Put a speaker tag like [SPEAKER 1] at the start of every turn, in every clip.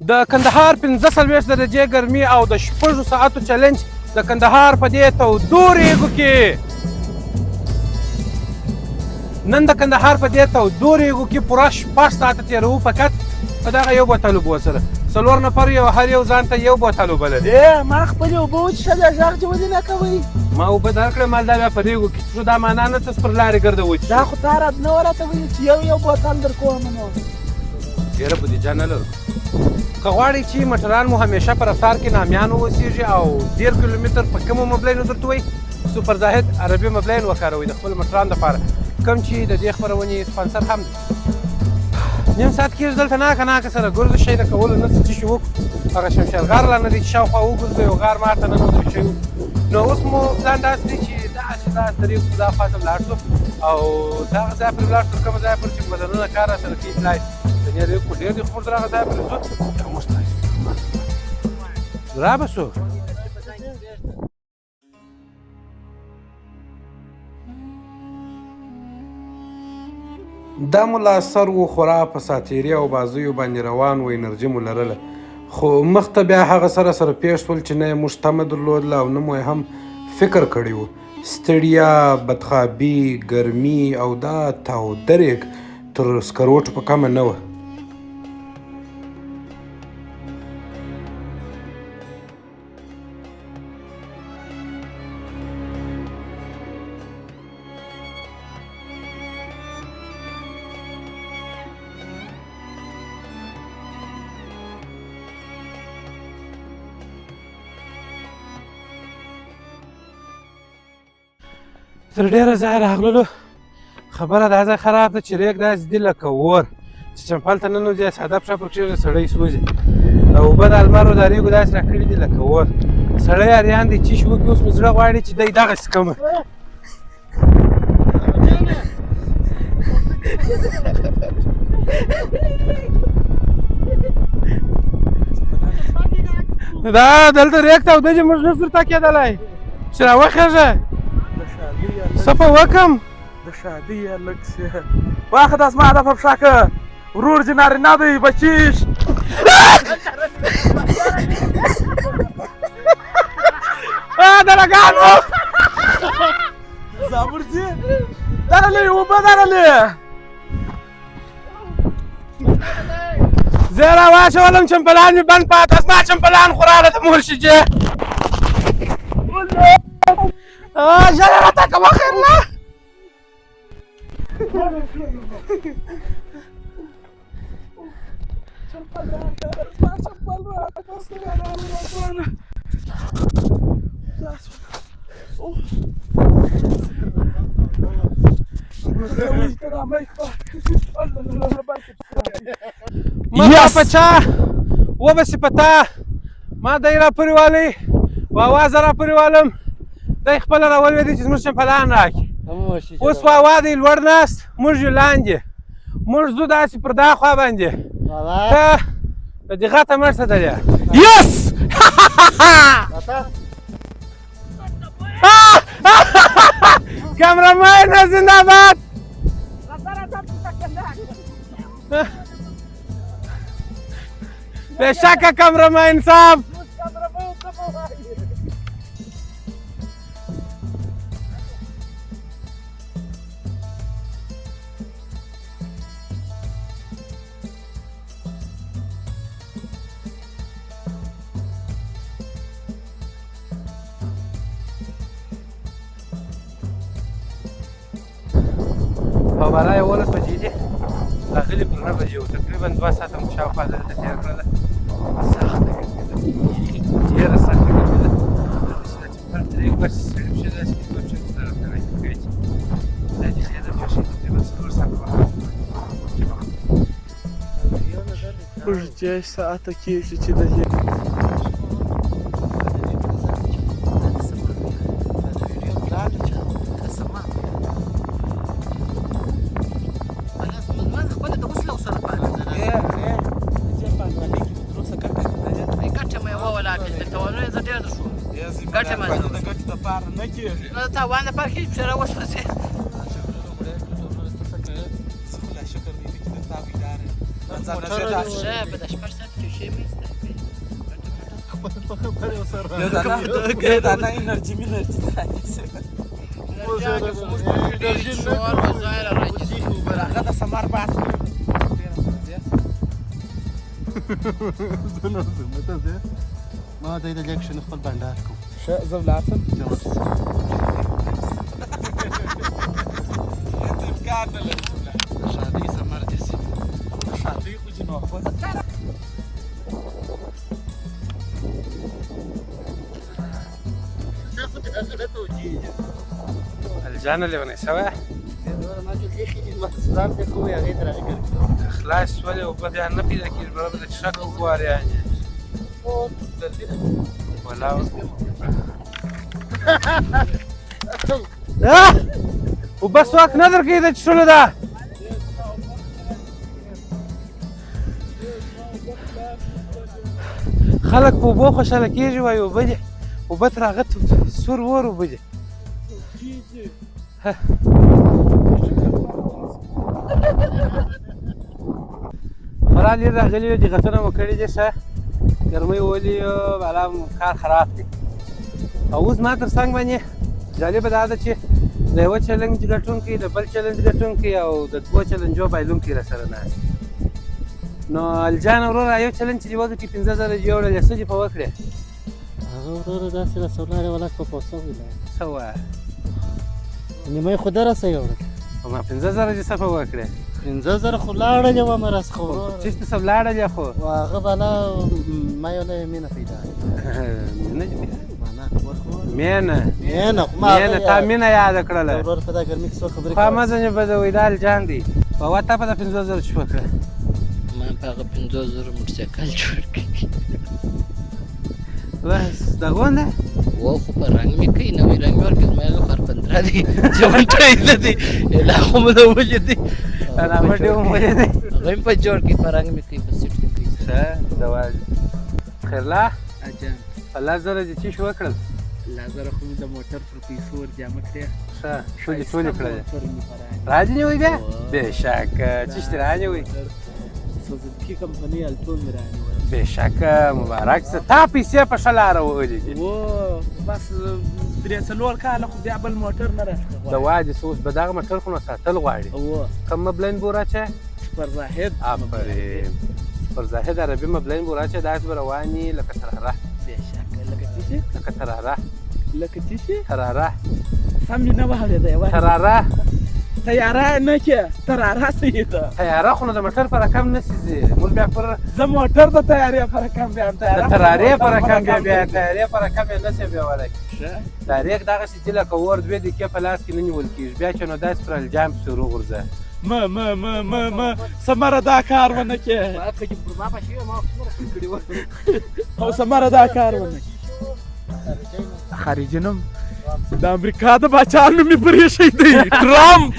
[SPEAKER 1] د کندهار 45 درجې ګرمي او د 6 ساعتو چلنج د کندهار په دې تودو ریګو کې نن د کندهار په دې تودو ریګو کې پوره 6 ساعته تېروو فقط په دغه یو بوتل اوبو سره 4 نفر یو هر یو ځان ته یو بوتل اوبه لري
[SPEAKER 2] ما خپلې اوبه وڅښلې غږ دې ولې نه کوئ
[SPEAKER 1] ما اوبه درکړې مال دا بیا په ریګو کې څو دا معنا نه ته پر لارې ګرده وچ
[SPEAKER 2] دا خو تا نه راته ویلي چې یو بوتل درکوم نو
[SPEAKER 1] ډېره بودیجه نه لرو که غواړئ چې موټران مو همیشه په رفتار کې نامیان واوسېږي او 1.5 کیلومتر په کومو مبلینو درته وایي سوپر زاهد عربي مبلین وکاروئ د خپل موټران دپاره کوم چې د دې خپرونې سپانسر هم دی نیم ساعت کېږي دلته ناکه سره ګرځو شی د کولو نه څه چې وکړو هغه شمشېرغار لا نه دی چې شاوخوا وګرځو یو غار مار ته ننوځو شی نو اوس مو پلان داسې دی چې داسې طریق دا خوا ته ولاړ شو او دغه ځای پرې ولاړ شو کومه ځای پر چې بدنونه کار راسره کوي تلای د دې ریګ خو ډېر دی خو دغه ځای پرې ځو بیا موږ تلای را به سو دا مو لا سر و خورا په ساتیري او بازیو باندې روان و انرژي مو لرله خو مخته بیا هغه سره پیښ شول چې نه یې موږ تمه درلودله او نه مو هم فکر کړی و ستړیا بدخوابي ګرمي او دا تاوده ریګ تر سکروټو په کمه نه وه تر ډېره ځایه راغللو خبره دا ځای خراب ده چې ریګ داسې دي لکه اور چې چمپل ته ننوځي ساده پښه پر کښېږدي سړی سوځي او اوبه د المارو دا ریګو داسې راکړي دي لکه اور سړی اریان دی چیش وکړي اوس مې زړه غواړي چې دی دغسې کومه دا دلته ریګ تاوده چې موږ نسو ورته کېدلی چې راوخېږه څه په وکم
[SPEAKER 2] د شادۍ هلک سي واخه دا زما هدف په پښه که ورور دې نارینه دی بچیش
[SPEAKER 1] درګانو
[SPEAKER 2] زابورځي درلې اوبه درلې
[SPEAKER 1] زه راواچولم چمپلان مې بند پاته زما چمپلان خو راله د مرشدې ژر راته کوه خیر نه مخه په چا وبسې په تا ما دی راپورې والی و اوازه راپورې والم دی خپله راولوېدی چې زموږ چمپلان راکړي اوس واوا دی لوړ ناست موږ یو لاندې موږ ځو داسې پر دا خوا باندې ته د دې غټه مرسته ده یس کامرامان زنده باد بېشکه کامرامان صاحب په برای 11 بجې دي راغلي پر 9 بجې و تقریبا 2 ساعته مو شاوخوا دلته تېره کړله سخته ګرمي ده ډېره سخته ګرمي ده چې دا چمپل ته ریګ بس سړي پښې داسې دي دوه پښې سره راته راکړي کوي چې دا دې ښې ده پښې تقریبا 4 ساعته
[SPEAKER 2] موږ 10 ساعته کېږي چې د
[SPEAKER 3] ګټه مې د ګټې لپاره نه کېږي نو تاوان لپاره کېږي چې راوسوځي شکر دې چې د تا ویدار ځان شه په د شپږ ساعت کې شي
[SPEAKER 2] دا نه انرژي مینرژي هغه د سمار باس
[SPEAKER 4] ما ته د جکشن خپل بندار کوم
[SPEAKER 2] ښه زه ولاړ شم امکان نه لري
[SPEAKER 4] شادي سمر دي سي
[SPEAKER 2] شادي خو جنو خو
[SPEAKER 1] الجانة اللي بني سوا خلاص ولي وبدي أنا في ذاك البلد اللي تشرك وقوار يعني ولا وبس وقت نظر كده تشلو ده خلق بوبو خوشاله کیږي وای وبدي وبت راغت سور ور وبدي فرالي راغلي دي غتنه وکړي دي شه ګرمي ولي بالا کار خراب دي او اوس ما تر څنګ باندې جالب دا ده چې د یو چیلنج ګټونکي د بل چیلنج ګټونکي او د دوه چیلنجو بایلونکي را سره ناست نو الجان وروره یو چیلنج چې دی وګټي 15000 جوړه لسه دي په وکړه
[SPEAKER 4] هغه وروره داسې رسولاړې ولاک په پوسه ویلا
[SPEAKER 1] سوا
[SPEAKER 4] نیمه خو درسه یوړه
[SPEAKER 1] ما 15000 دي صفه وکړه
[SPEAKER 4] 15000 خو لاړه جو ما راس خو
[SPEAKER 1] چې څه سب لاړه خو
[SPEAKER 4] واغه بالا ما یو نه مینه پیدا
[SPEAKER 1] نه
[SPEAKER 4] مینه
[SPEAKER 1] مینه تا مینه یاد کړله
[SPEAKER 4] ورور په دا ګرمي کې څو خبرې
[SPEAKER 1] خو ما ځنه به د ویدال جان دی په وته په 15000 شو کړه
[SPEAKER 3] ما په هغه 15000 موټرسایکل جوړ کړ
[SPEAKER 1] بس دا غونډه
[SPEAKER 3] و خو په رنګ مې کوي نوې رنګ ورکړ مې هغه خر 15 دي چې ټایل دي لا خو مې د وجه دي
[SPEAKER 1] انا مې ډېر وجه دي
[SPEAKER 3] هغه په جوړ کې په رنګ مې کوي په سیټ کې کوي
[SPEAKER 1] ښه دا خیرلا
[SPEAKER 3] اجان
[SPEAKER 1] الله زره دې چې شو کړل
[SPEAKER 3] لازر خو د موټر پر پیسو ور جامه کړې
[SPEAKER 1] ښه شو دې ټول کړل راځي نه وي بیا بشک چې شترانه وي
[SPEAKER 2] سوزوکی کمپنی الټون مرانه
[SPEAKER 1] بشک مبارک څه تا پیسې په شلاره ولې
[SPEAKER 2] و بس درې څلور کاله خو بیا بل موټر نه راځي
[SPEAKER 1] دا واجب سوس به دغه موټر خو ساتل غواړي
[SPEAKER 2] و
[SPEAKER 1] کوم مبلین بورا چې
[SPEAKER 2] پر زاهد
[SPEAKER 1] آفرین پر زاهد عربي مبلین بورا چې داس رواني لکه تراره
[SPEAKER 2] بشک لکه څه
[SPEAKER 1] لکه تراره
[SPEAKER 2] لکه څه
[SPEAKER 1] تراره
[SPEAKER 2] سم نه وهله دی
[SPEAKER 1] تراره
[SPEAKER 2] تیاره نه کې تراره سیده
[SPEAKER 1] تیاره خو د موټر پر رقم نسیزي مول بیا پر
[SPEAKER 2] زه موټر د تیارې پر رقم بیا
[SPEAKER 1] تراره پر رقم بیا تیارې پر رقم نسې بیا ولای تاریخ دغه چې لکه ور دوی د کې پلاس کې نه نیول کیږي بیا چې نو داس پر الجام شروع غرزه
[SPEAKER 2] ما سمره دا کار ونه کې
[SPEAKER 3] ما په شی ما کړی
[SPEAKER 2] او سمره دا کار ونه خارجینم د امریکا د باچا نوم یې پرې شي دی ټرامپ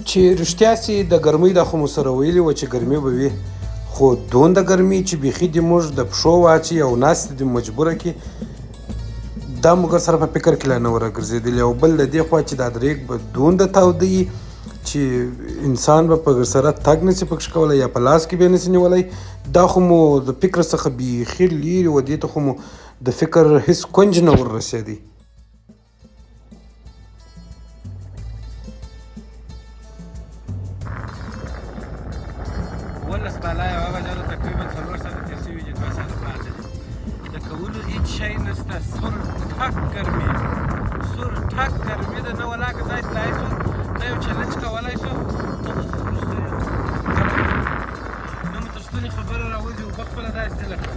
[SPEAKER 1] چې رښتیا سي د ګرمۍ د خو سره ویلي و چې ګرمي به وي خو دوند ګرمي چې بيخي د موږ د پښو واچي او ناس د مجبوره کې دا موږ سره په فکر کې لا نه ورګرځېدلی او بل د دې خوا چې دا درېک به دوند تاودي چې انسان به په سره تګ نشي پکښ کولی یا په لاس کې به نشي نیولی دا خو مو د فکر څخه بیخي لرې و دې ته خو مو د فکر هیڅ کونج نه وررسېدی ولس بالا یوه بجه ده تقریبا 4 ساعته تېر شوي دي 2 ساعته پاتې دي د کولو هېڅ شی نشته سور ټک ګرمي سور ټک ګرمي ده نه ولاکه ځای تلای شو نه یو چلنج کولی شو نه مو تر ستوني خبره راوځي اوبه خپله داسې لکه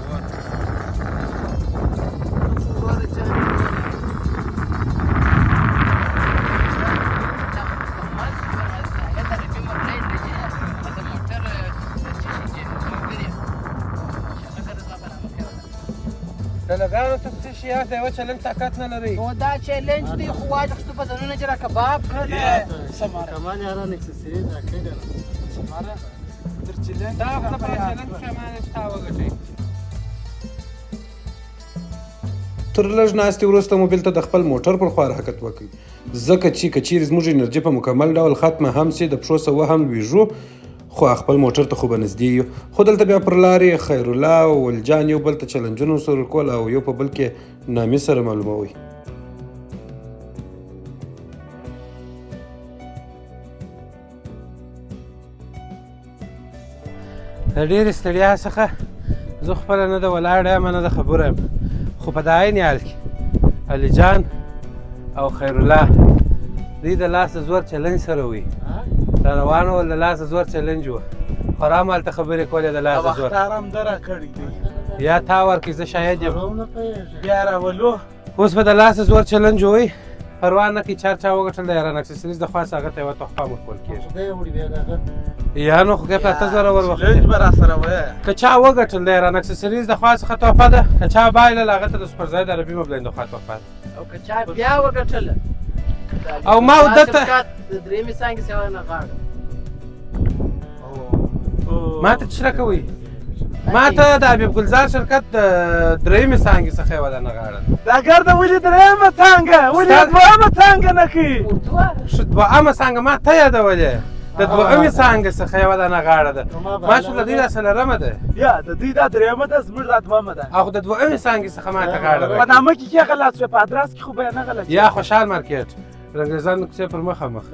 [SPEAKER 1] لګانو ته څه شي یاست یوه چلنج طاقت نه لرئ
[SPEAKER 3] نو دا چیلنج دی خو واجب خو بدنونه چې را کباب کړل
[SPEAKER 2] سماره
[SPEAKER 4] کمان یاران اکسسریز راکړي
[SPEAKER 2] سماره در چیلنج
[SPEAKER 1] دا خو په چلنج شمال ستا وګټئ تر لږ ناستې وروسته مو بېلته د خپل موټر پر خوا حرکت وکړئ ځکه چې که چیرې زموږ انرژي په مکمل ډول ختمه هم سي د پښو سوه هم لوېږو خو خپل موټر ته خو به نږدې یو خو دلته بیا پر لارې خیرالله او ولجان یو بل ته چلنجونه ورسره کول او یو په بل کې نامې سره معلوموئ د ډېرې ستړیا څخه زه خپله نه د ولاړ یم نه د خبره یم خو په د عین حال کې علي جان او خیرالله دوی د لاس د زور چلنج سره وي را روان ول د لاس د زور چلنج و خرام هلته خبرې کولې د لاس د زور یا تا ورکړي زه شاید یم
[SPEAKER 2] بیا راولو
[SPEAKER 1] اوس به د لاس د زور چلنج وي پروا نه کوي چا وګټل د یاران اکسسریز د خوا څخه هغه ته یوه تحفه ورکول کېږي یا نو خو که په 8000 ور وخت که چا وګټل د یاران اکسسریز د خوا څخه تحفه ده که چا بایلل هغه ته د سپر زاید عربي مبلین د خوا تحفه ده
[SPEAKER 3] او که چا بیا وګټله
[SPEAKER 1] او ما دته
[SPEAKER 3] د درېمې څانګې سیوا نه غاړه
[SPEAKER 1] ما ته څه کوي ما ته د حبیب ګلزار شرکت د درېیمې څانګې څخه یوه دانه غاړه
[SPEAKER 2] دا ګرده ولې درېیمه څانګه ولې دویمه څانګه نه کوي
[SPEAKER 1] دویمه څانګه ما ته یادولې د دویمې څانګې څخه یوه دانه غاړه ده ماشاءالله دوی دا څلورمه ده
[SPEAKER 2] یا د دوی دا درېیمه ده زموږ دا دویمه ده
[SPEAKER 1] او د دویمې څانګې څخه ما ته غاړه ده
[SPEAKER 2] په نامه کې کې غلط شوی په ادرس کې خو به نه غلط
[SPEAKER 1] یا خوشحال مارکیټ رنګرزان کوڅې پر مخامخ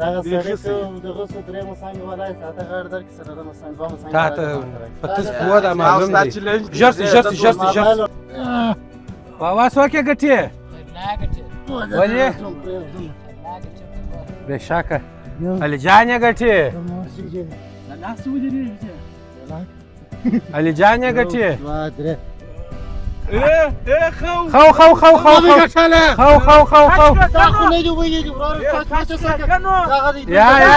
[SPEAKER 1] تا ته په تس قوه دا معلوم دی ژرسي واس وکې ګټې ولې بېشکه علي جان یې ګټې علي جان یې ګټې خو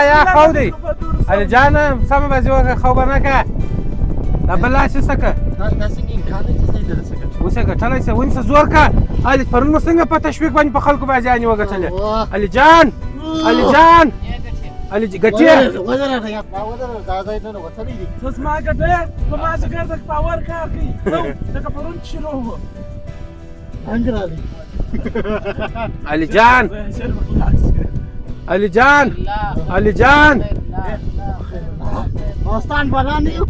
[SPEAKER 1] یا خو دی علي جان سمه بازي وکړه خو به نه که دا بل لاس یې څه که اوس یې ګټلی څه ونیسه زور که علي پرون مو څنګه په تشویق باندې په خلکو بازیانې وګټلې علي جان علي ګټې
[SPEAKER 2] ته زما ګټې په ما چې ګرده پاور کار کوي لکه پرون چې شروع و
[SPEAKER 1] علي جان
[SPEAKER 4] دوستان بلان یو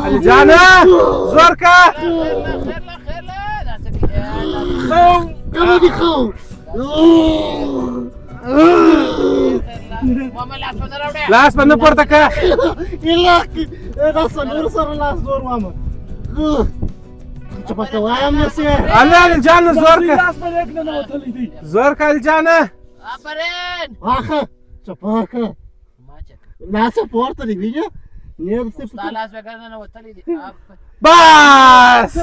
[SPEAKER 1] علي جان زور که لاس باندې پورته که
[SPEAKER 4] دا څلور سره لاس زور وامه چپه که وایم نسې
[SPEAKER 1] علي جان زور که علي جان
[SPEAKER 3] آفرین
[SPEAKER 4] واخه چپه که لاس پورته دی وینه
[SPEAKER 3] ستا لاس بګر نه وتلی دي
[SPEAKER 1] بس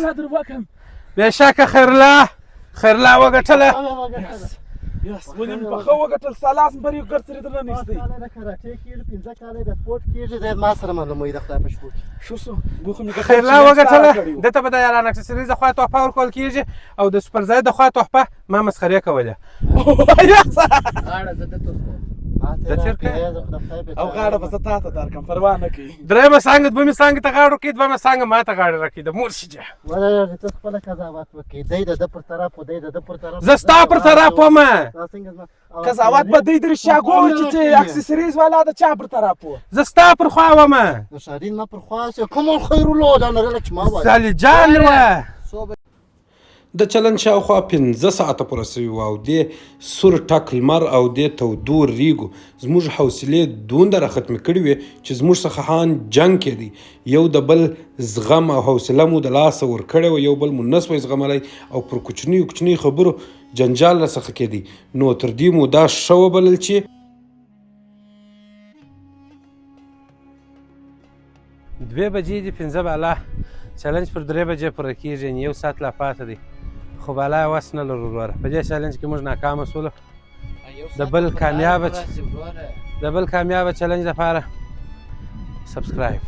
[SPEAKER 1] بېشکه خیرالله وګټله
[SPEAKER 2] ولې مې په ښه وګټل ستا لاس مې پر یو ګرد سرېدل نه نیستی
[SPEAKER 1] خیرالله وګټله دته به د یاران اکسسریز د خوا تحفه ورکول کېږي او د سپر زاید د خوا تحفه ما مسخرې کولې
[SPEAKER 2] او غاړه به زه تا ته درکړم پروا نه کوي
[SPEAKER 1] درېیمه څانګه دویمې څانګې ته غاړه ورکوي دویمه څانګه ما ته غاړه راکوي د مور شجه
[SPEAKER 4] ته خپله قضاوت وکړې دی د ده پر طرف و دی د ده پر طرف
[SPEAKER 1] زه ستا پر طرف ومه
[SPEAKER 2] قضاوت به دوی د رښتیاګو وکړي چې اکسسریز والا د چا پر طرف و
[SPEAKER 1] زه ستا پر خوا ومه
[SPEAKER 4] د شارین ما پر خوا سې کوم خیرالله دا نغله چې ما وایي
[SPEAKER 1] علي جان وه د چلند شاوخوا 15 ساعته پوره سوي وو او دې سور ټک لمر او دې تودو ریګو زموږ حوصلې دومره راختمې کړې وې چې زموږ څخه هان جنګ کېدی یو د بل زغم او حوصله مو د لاسه ورکړې وه یو بل مو نس وی زغملی او پر کوچنیو خبرو جنجال راڅخه کېدی نو تر دې مو دا ښه وبلل چې 2 بجې دي 15 بالا چلنج پر 3 بجې پوره کېږي یو ساعت لا پاته دی خو بالا وس نه لرو وروره په دې چلنج کې موږ ناکامه سولو د بل کامیابه چلنج لپاره سبسکرایب